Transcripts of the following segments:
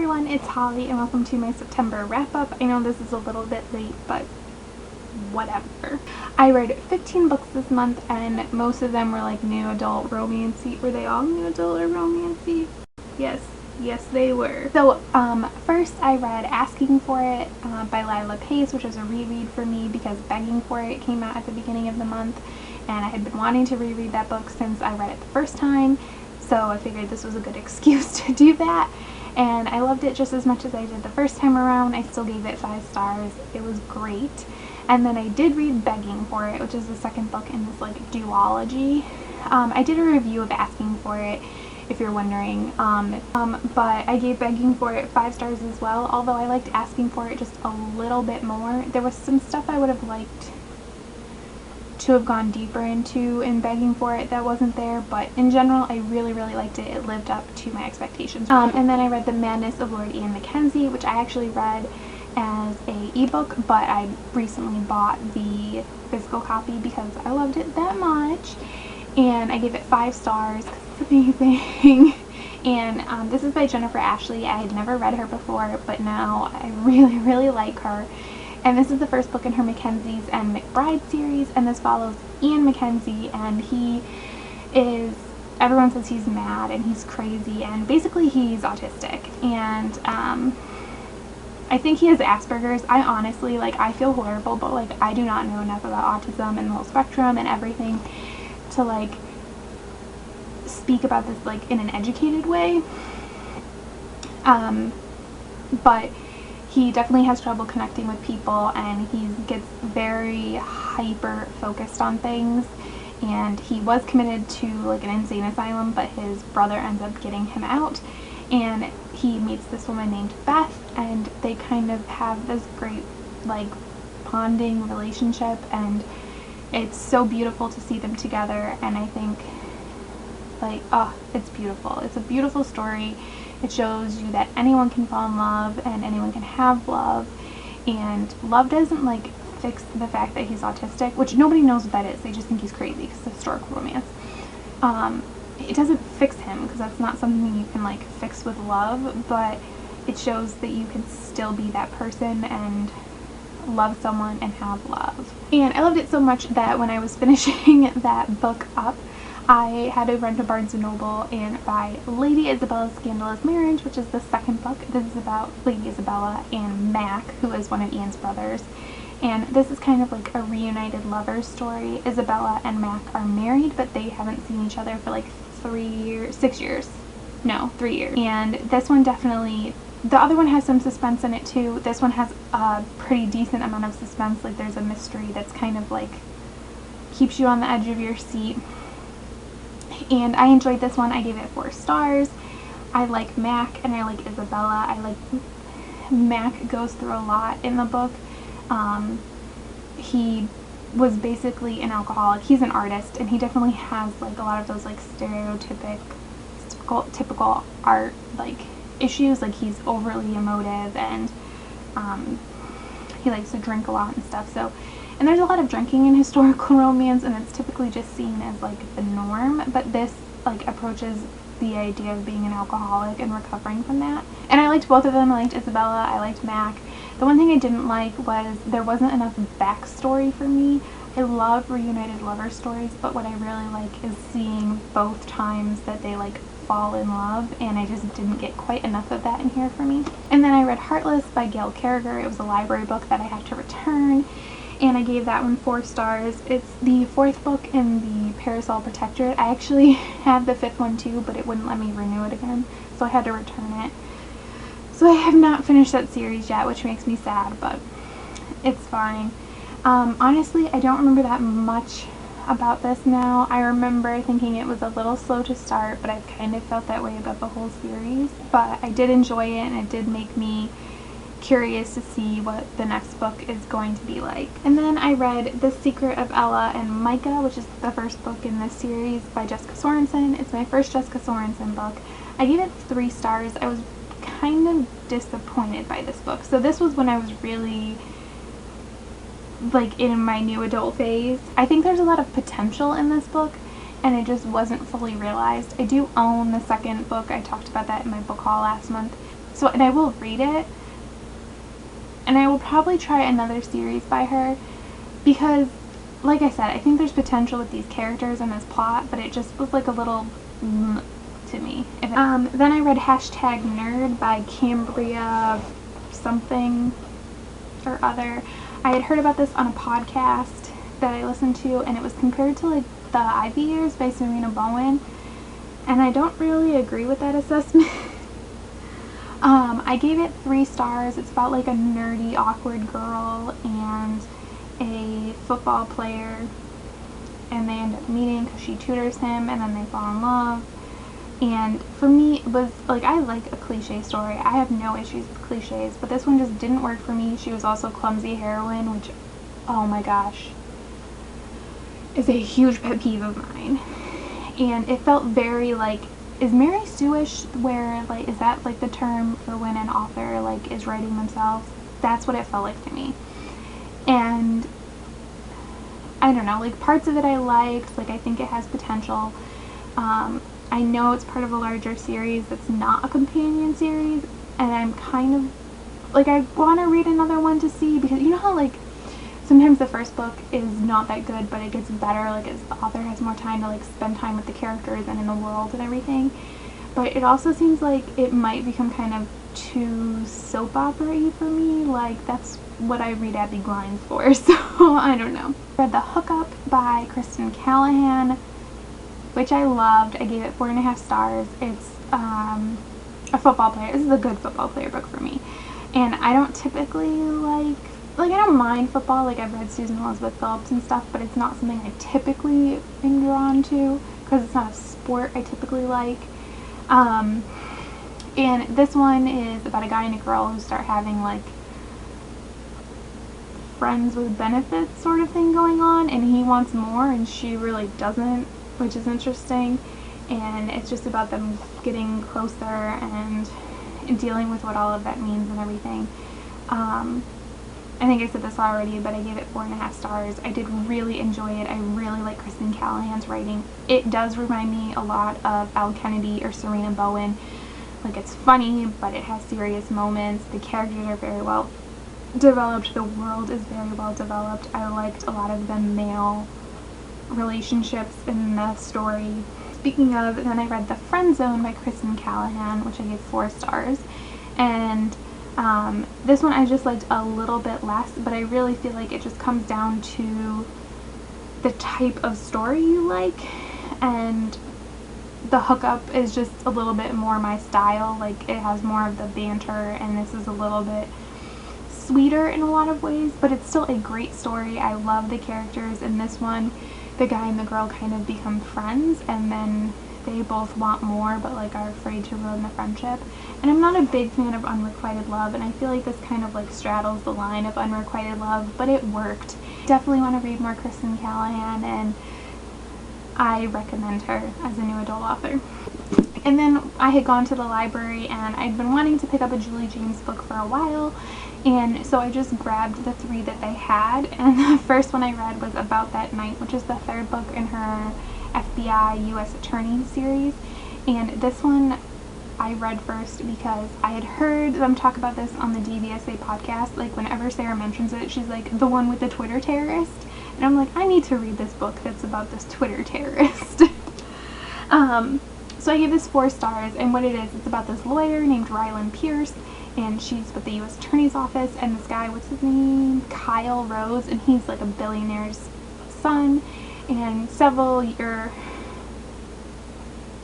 everyone, it's Holly and welcome to my September wrap-up. I know this is a little bit late, but whatever. I read 15 books this month and most of them were like new adult romancy. Were they all new adult or romancy? Yes they were. So first I read Asking for It by Lila Pace, which was a reread for me because Begging for It came out at the beginning of the month and I had been wanting to reread that book since I read it the first time, so I figured this was a good excuse to do that. And I loved it just as much as I did the first time around. I still gave it 5 stars. It was great. And then I did read Begging for It, which is the second book in this like duology. I did a review of Asking for It, if you're wondering, but I gave Begging for It 5 stars as well, although I liked Asking for It just a little bit more. There was some stuff I would have liked to have gone deeper into in Begging for It that wasn't there, but in general I really liked it. It lived up to my expectations. And then I read The Madness of Lord Ian Mackenzie, which I actually read as a ebook, but I recently bought the physical copy because I loved it that much, and I gave it 5 stars because it's amazing. And this is by Jennifer Ashley. I had never read her before, but now I really like her. And this is the first book in her Mackenzies and McBride series, and this follows Ian Mackenzie, and he is, everyone says he's mad and he's crazy, and basically he's autistic, and I think he has Asperger's. I honestly, like, I feel horrible, but like I do not know enough about autism and the whole spectrum and everything to like speak about this like in an educated way, but he definitely has trouble connecting with people, and he gets very hyper focused on things, and he was committed to like an insane asylum, but his brother ends up getting him out, and he meets this woman named Beth, and they kind of have this great like bonding relationship, and it's so beautiful to see them together. And I think like, oh, it's beautiful. It's a beautiful story. It shows you that anyone can fall in love and anyone can have love, and love doesn't like fix the fact that he's autistic, which nobody knows what that is. They just think he's crazy because it's historical romance. It doesn't fix him because that's not something you can like fix with love, but it shows that you can still be that person and love someone and have love. And I loved it so much that when I was finishing that book up, I had to rent a Barnes & Noble and buy Lady Isabella's Scandalous Marriage, which is the second book. This is about Lady Isabella and Mac, who is one of Ian's brothers. And this is kind of like a reunited lover story. Isabella and Mac are married, but they haven't seen each other for like 3 years. And this one definitely, the other one has some suspense in it too. This one has a pretty decent amount of suspense. Like there's a mystery that's kind of like keeps you on the edge of your seat. And I enjoyed this one. I gave it 4 stars. I like Mac and I like Isabella. I like Mac goes through a lot in the book. He was basically an alcoholic. He's an artist, and he definitely has like a lot of those like typical art like issues. Like he's overly emotive, and he likes to drink a lot and stuff. So, and there's a lot of drinking in historical romance, and it's typically just seen as like the norm, but this like approaches the idea of being an alcoholic and recovering from that. And I liked both of them. I liked Isabella, I liked Mac. The one thing I didn't like was there wasn't enough backstory for me. I love reunited lover stories, but what I really like is seeing both times that they like fall in love, and I just didn't get quite enough of that in here for me. And then I read Heartless by Gail Carriger. It was a library book that I had to return, and I gave that one 4 stars. It's the 4th book in the Parasol Protectorate. I actually have the 5th one too, but it wouldn't let me renew it again, so I had to return it. So I have not finished that series yet, which makes me sad, but it's fine. Honestly, I don't remember that much about this now. I remember thinking it was a little slow to start, but I've kind of felt that way about the whole series. But I did enjoy it, and it did make me curious to see what the next book is going to be like. And then I read The Secret of Ella and Micah, which is the first book in this series by Jessica Sorensen. It's my first Jessica Sorensen book. I gave it 3 stars. I was kind of disappointed by this book. So this was when I was really like in my new adult phase. I think there's a lot of potential in this book, and it just wasn't fully realized. I do own the second book. I talked about that in my book haul last month. and I will read it, and I will probably try another series by her, because like I said, I think there's potential with these characters and this plot, but it just was like a little to me. Then I read #Nerd by Cambria something or other. I had heard about this on a podcast that I listened to, and it was compared to like The Ivy Years by Sarina Bowen, and I don't really agree with that assessment. I gave it 3 stars. It's about like a nerdy, awkward girl and a football player, and they end up meeting because she tutors him, and then they fall in love. And for me, it was like, I like a cliche story. I have no issues with cliches, but this one just didn't work for me. She was also clumsy heroine, which, oh my gosh, is a huge pet peeve of mine. And it felt very like, is Mary Sue-ish, where like, is that like the term for when an author like is writing themselves? That's what it felt like to me. And I don't know, like parts of it I liked, like I think it has potential. I know it's part of a larger series that's not a companion series, and I'm kind of like, I want to read another one to see, because you know how like sometimes the first book is not that good, but it gets better like as the author has more time to like spend time with the characters and in the world and everything. But it also seems like it might become kind of too soap opera-y for me. Like that's what I read Abby Glines for, so I don't know. I read The Hookup by Kristen Callahan, which I loved. I gave it 4.5 stars. It's a football player. This is a good football player book for me. And I don't typically like I don't mind football. Like I've read Susan Elizabeth Phillips and stuff, but it's not something I typically am drawn to because it's not a sport I typically like. And this one is about a guy and a girl who start having like friends with benefits sort of thing going on, and he wants more and she really doesn't, which is interesting. And it's just about them getting closer and dealing with what all of that means and everything. I think I said this already, but I gave it 4.5 stars. I did really enjoy it. I really like Kristen Callahan's writing. It does remind me a lot of Elle Kennedy or Sarina Bowen. Like, it's funny, but it has serious moments. The characters are very well developed. The world is very well developed. I liked a lot of the male relationships in the story. Speaking of, then I read The Friend Zone by Kristen Callahan, which I gave 4 stars. And this one I just liked a little bit less, but I really feel like it just comes down to the type of story you like, and The Hookup is just a little bit more my style. Like, it has more of the banter, and this is a little bit sweeter in a lot of ways, but it's still a great story. I love the characters in this one. The guy and the girl kind of become friends, and then they both want more, but like are afraid to ruin the friendship. And I'm not a big fan of unrequited love, and I feel like this kind of like straddles the line of unrequited love, but it worked. Definitely want to read more Kristen Callahan, and I recommend her as a new adult author. And then I had gone to the library, and I'd been wanting to pick up a Julie James book for a while, and so I just grabbed the 3 that they had. And the first one I read was About That Night, which is the 3rd book in her FBI U.S. Attorney series. And this one I read first because I had heard them talk about this on the DVSA podcast. Like, whenever Sarah mentions it, she's like, the one with the Twitter terrorist. And I'm like, I need to read this book that's about this Twitter terrorist. So I gave this 4 stars, and what it is, it's about this lawyer named Ryland Pierce, and she's with the U.S. Attorney's Office, and this guy, what's his name? Kyle Rose, and he's like a billionaire's son, and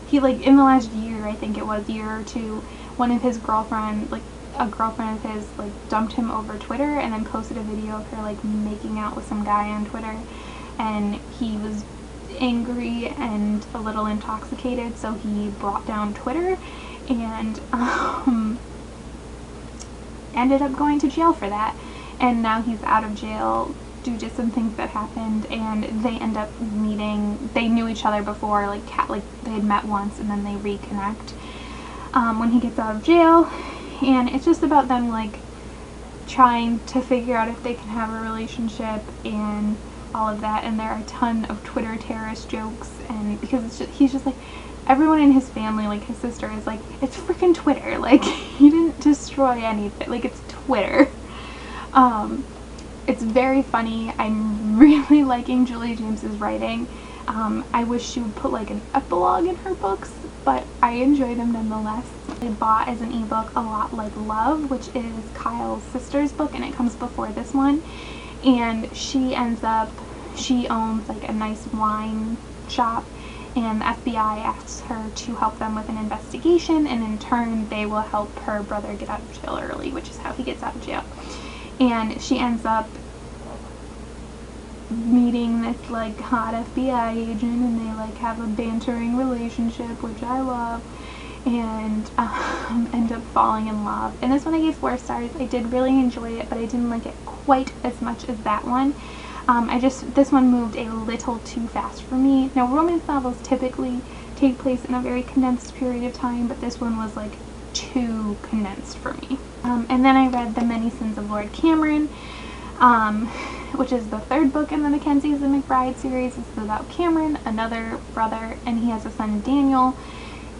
he like, in the last year, I think it was, year or two, one of his girlfriend, like a girlfriend of his, like dumped him over Twitter, and then posted a video of her like making out with some guy on Twitter, and he was angry and a little intoxicated, so he brought down Twitter and ended up going to jail for that. And now he's out of jail due to some things that happened, and they end up meeting. They knew each other before, like they had met once, and then they reconnect when he gets out of jail. And it's just about them like trying to figure out if they can have a relationship and all of that. And there are a ton of Twitter terrorist jokes, and because he's just like, everyone in his family, like his sister is like, it's freaking Twitter, like he didn't destroy anything. Like, it's Twitter. It's very funny. I'm really liking Julie James's writing. I wish she would put like an epilogue in her books, but I enjoy them nonetheless. I bought as an ebook A Lot Like Love, which is Kyle's sister's book, and it comes before this one. And she owns like a nice wine shop, and the FBI asks her to help them with an investigation, and in turn they will help her brother get out of jail early, which is how he gets out of jail. And she ends up meeting this like hot FBI agent, and they like have a bantering relationship, which I love, and end up falling in love. And this one I gave 4 stars. I did really enjoy it, but I didn't like it quite as much as that one. This one moved a little too fast for me. Now, romance novels typically take place in a very condensed period of time, but this one was like too condensed for me. And then I read The Many Sins of Lord Cameron, which is the 3rd book in the Mackenzies and McBride series. It's about Cameron, another brother, and he has a son, Daniel,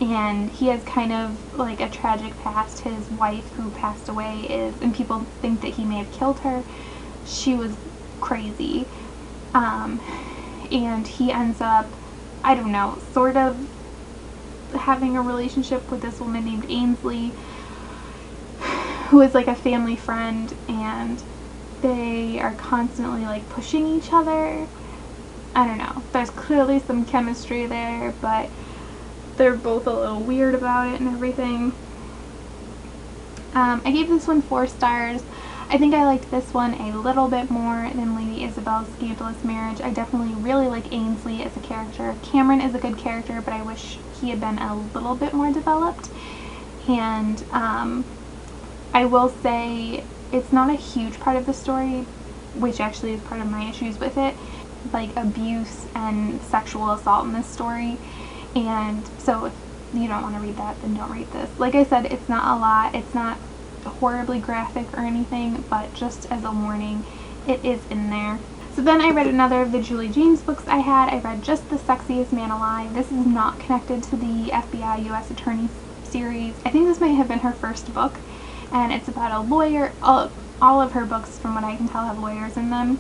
and he has kind of like a tragic past. His wife, who passed away, and people think that he may have killed her. She was crazy, and he ends up, I don't know, sort of having a relationship with this woman named Ainsley, who is like a family friend, and they are constantly like pushing each other. I don't know, there's clearly some chemistry there, but they're both a little weird about it and everything. I gave this one 4 stars. I think I liked this one a little bit more than Lady Isabel's Scandalous Marriage. I definitely really like Ainsley as a character. Cameron is a good character, but I wish he had been a little bit more developed. And I will say it's not a huge part of the story, which actually is part of my issues with it, like abuse and sexual assault in this story. And so if you don't want to read that, then don't read this. Like I said, it's not a lot. It's not horribly graphic or anything, but just as a warning, it is in there. So then I read another of the Julie James books I had. I read Just the Sexiest Man Alive. This is not connected to the FBI U.S. Attorney series. I think this might have been her first book, and it's about a lawyer. All of her books, from what I can tell, have lawyers in them.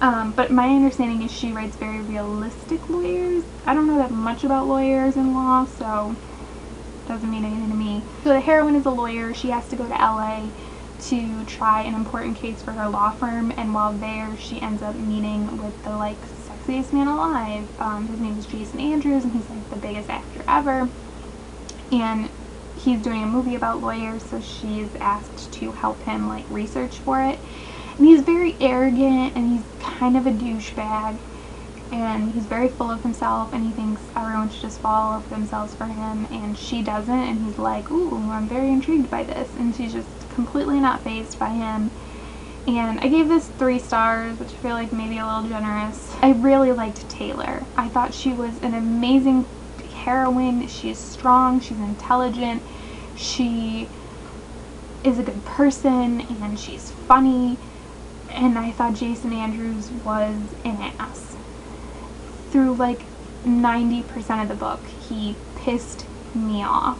But my understanding is she writes very realistic lawyers. I don't know that much about lawyers in law, so doesn't mean anything to me. So the heroine is a lawyer. She has to go to LA to try an important case for her law firm, and while there she ends up meeting with the like sexiest man alive. His name is Jason Andrews, and he's like the biggest actor ever, and he's doing a movie about lawyers, so she's asked to help him like research for it. And he's very arrogant, and he's kind of a douchebag, and he's very full of himself, and he thinks everyone should just fall over themselves for him, and she doesn't, and he's like, ooh, I'm very intrigued by this, and she's just completely not fazed by him. And I gave this 3 stars, which I feel like maybe a little generous. I really liked Taylor. I thought she was an amazing heroine. She is strong, she's intelligent, she is a good person, and she's funny, and I thought Jason Andrews was an ass. Through like 90% of the book, he pissed me off.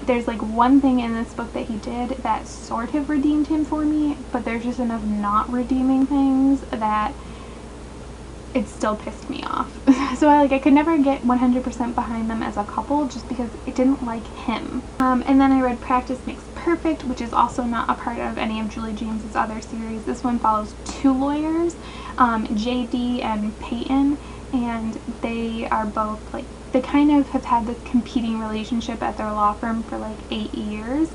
There's like one thing in this book that he did that sort of redeemed him for me, but there's just enough not redeeming things that it still pissed me off. So I could never get 100% behind them as a couple, just because it didn't like him. And then I read Practice Makes Perfect, which is also not a part of any of Julie James's other series. This one follows 2 lawyers, JD and Peyton, and they are both like, they kind of have had this competing relationship at their law firm for like 8 years,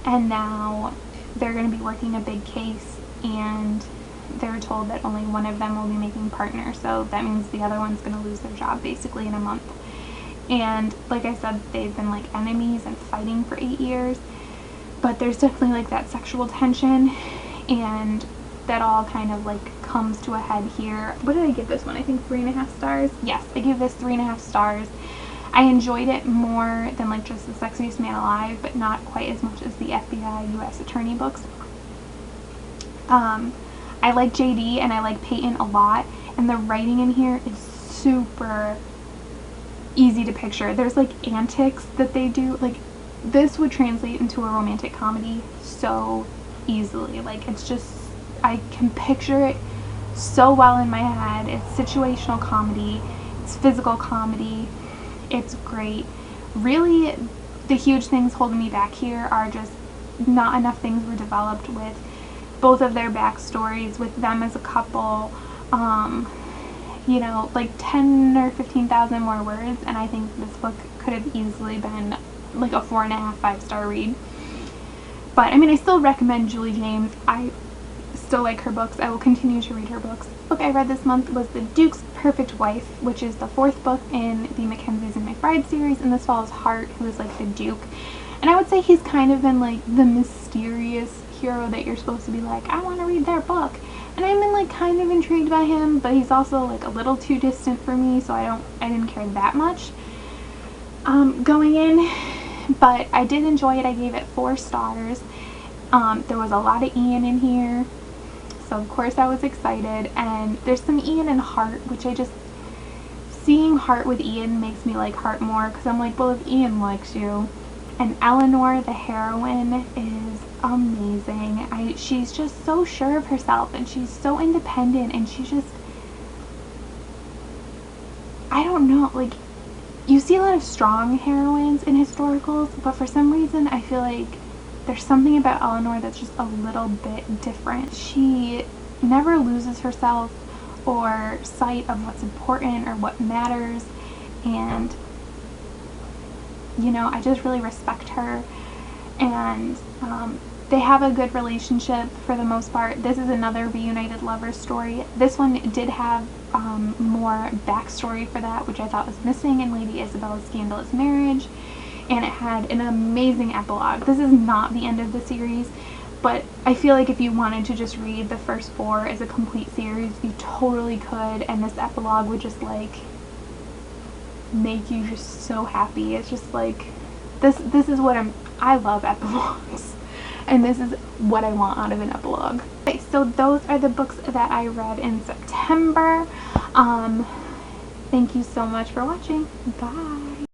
and now they're going to be working a big case, and they're told that only one of them will be making partner, so that means the other one's going to lose their job basically in a month. And like I said, they've been like enemies and fighting for 8 years, but there's definitely like that sexual tension, and that all kind of like comes to a head here. What did I give this one? I think 3.5 stars. Yes, I gave this 3.5 stars. I enjoyed it more than like Just the Sexiest Man Alive, but not quite as much as the FBI U.S. Attorney books. I like JD and I like Peyton a lot, and the writing in here is super easy to picture. There's like antics that they do, like this would translate into a romantic comedy so easily. Like, it's just, I can picture it so well in my head. It's situational comedy, it's physical comedy, it's great. Really, the huge things holding me back here are just not enough things were developed with both of their backstories, with them as a couple. You know, like 10 or 15,000 more words, and I think this book could have easily been like a 4.5, 5-star read. But I mean, I still recommend Julie James. I still like her books. I will continue to read her books. The book I read this month was The Duke's Perfect Wife, which is the 4th book in the Mackenzies and McBride series, and this follows Hart, who is like the Duke. And I would say he's kind of been like the mysterious hero that you're supposed to be like, I want to read their book. And I've been like kind of intrigued by him, but he's also like a little too distant for me, so I didn't care that much going in. But I did enjoy it. I gave it 4 stars. There was a lot of Ian in here, so of course I was excited. And there's some Ian and Hart, which seeing Hart with Ian makes me like Hart more, because I'm like, well, if Ian likes you. And Eleanor, the heroine, is amazing. She's just so sure of herself, and she's so independent, and she's just, I don't know, like, you see a lot of strong heroines in historicals, but for some reason I feel like there's something about Eleanor that's just a little bit different. She never loses herself or sight of what's important or what matters, and you know, I just really respect her. And they have a good relationship for the most part. This is another reunited lovers story. This one did have more backstory for that, which I thought was missing in Lady Isabella's scandalous marriage, and it had an amazing epilogue. This is not the end of the series, but I feel like if you wanted to just read the first 4 as a complete series, you totally could, and this epilogue would just like make you just so happy. It's just like, this is what I love epilogues, and this is what I want out of an epilogue. Okay, so those are the books that I read in September. Thank you so much for watching. Bye.